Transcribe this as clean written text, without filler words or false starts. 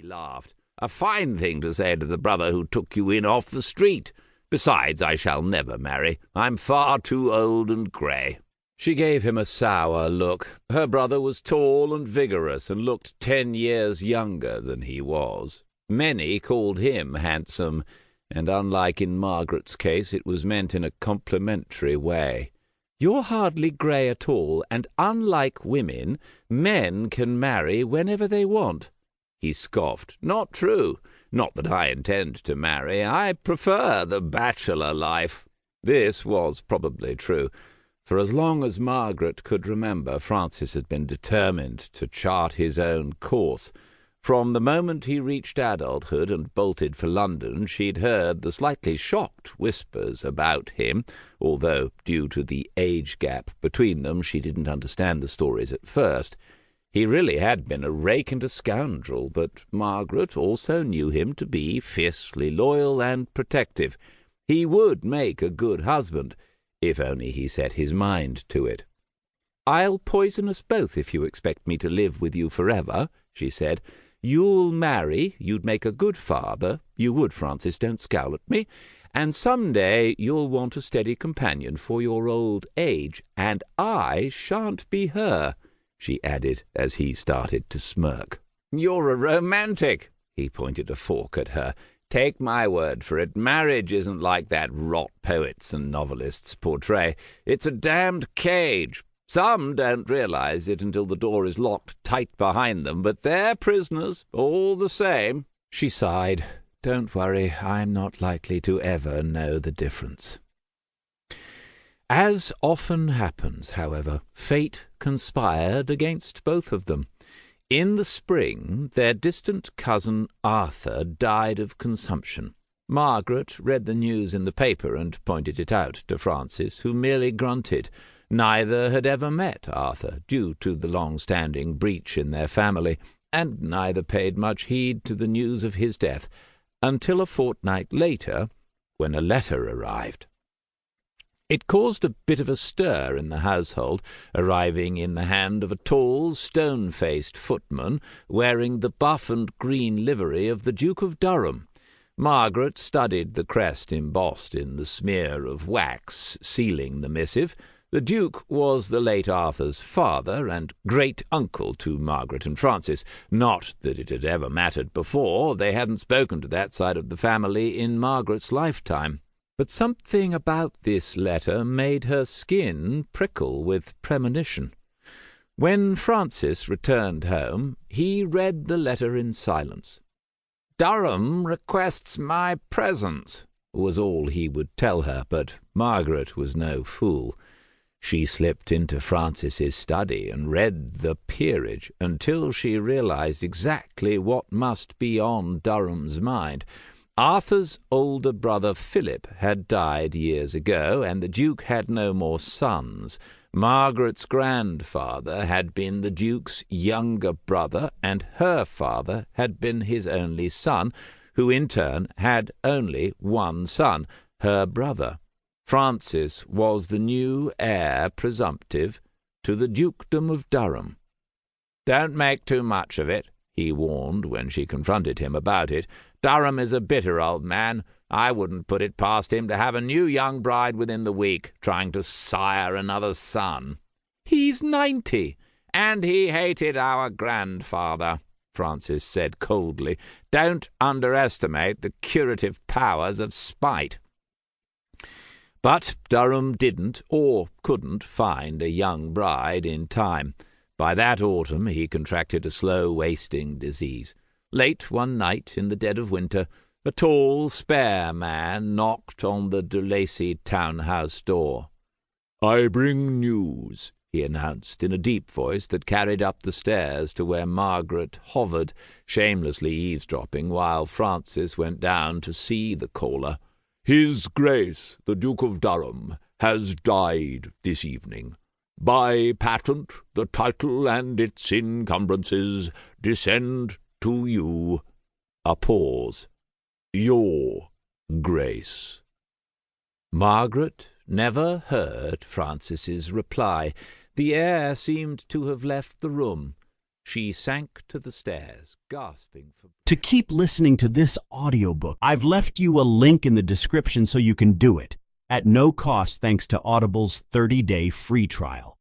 laughed. "A fine thing to say to the brother who took you in off the street. Besides, I shall never marry. I'm far too old and grey." She gave him a sour look. Her brother was tall and vigorous, and looked 10 years younger than he was. Many called him handsome, and unlike in Margaret's case, it was meant in a complimentary way. "You're hardly grey at all, and unlike women, men can marry whenever they want." He scoffed. "Not true. Not that I intend to marry. I prefer the bachelor life." This was probably true. For as long as Margaret could remember, Francis had been determined to chart his own course. From the moment he reached adulthood and bolted for London, she'd heard the slightly shocked whispers about him, although, due to the age gap between them, she didn't understand the stories at first. He really had been a rake and a scoundrel, but Margaret also knew him to be fiercely loyal and protective. He would make a good husband, if only he set his mind to it. "I'll poison us both if you expect me to live with you forever," she said. "You'll marry, you'd make a good father, you would, Francis, don't scowl at me, and some day you'll want a steady companion for your old age, and I shan't be her," she added as he started to smirk. "You're a romantic," he pointed a fork at her. "Take my word for it, marriage isn't like that rot poets and novelists portray. It's a damned cage. Some don't realize it until the door is locked tight behind them, but they're prisoners all the same." She sighed. "Don't worry, I'm not likely to ever know the difference." As often happens, however, fate conspired against both of them. In the spring, their distant cousin Arthur died of consumption. Margaret read the news in the paper and pointed it out to Francis, who merely grunted. Neither had ever met Arthur, due to the long-standing breach in their family, and neither paid much heed to the news of his death, until a fortnight later, when a letter arrived. It caused a bit of a stir in the household, arriving in the hand of a tall, stone-faced footman, wearing the buff and green livery of the Duke of Durham. Margaret studied the crest embossed in the smear of wax sealing the missive. The Duke was the late Arthur's father and great-uncle to Margaret and Francis. Not that it had ever mattered before. They hadn't spoken to that side of the family in Margaret's lifetime. But something about this letter made her skin prickle with premonition. When Francis returned home, he read the letter in silence. "Durham requests my presence," was all he would tell her, but Margaret was no fool. She slipped into Francis's study and read the peerage until she realized exactly what must be on Durham's mind. Arthur's older brother Philip had died years ago, and the Duke had no more sons. Margaret's grandfather had been the Duke's younger brother, and her father had been his only son, who in turn had only one son, her brother. Francis was the new heir presumptive to the Dukedom of Durham. "Don't make too much of it," he warned when she confronted him about it. "Durham is a bitter old man. I wouldn't put it past him to have a new young bride within the week, trying to sire another son." "He's 90. "And he hated our grandfather," Francis said coldly. "Don't underestimate the curative powers of spite." But Durham didn't or couldn't find a young bride in time. By that autumn he contracted a slow-wasting disease. Late one night in the dead of winter, a tall, spare man knocked on the de Lacy townhouse door. "I bring news," he announced in a deep voice that carried up the stairs to where Margaret hovered, shamelessly eavesdropping while Francis went down to see the caller. "His Grace, the Duke of Durham, has died this evening. By patent, the title and its encumbrances descend to you." A pause. "Your Grace." Margaret never heard Francis's reply. The air seemed to have left the room. She sank to the stairs, gasping for... To keep listening to this audiobook, I've left you a link in the description so you can do it, at no cost thanks to Audible's 30-day free trial.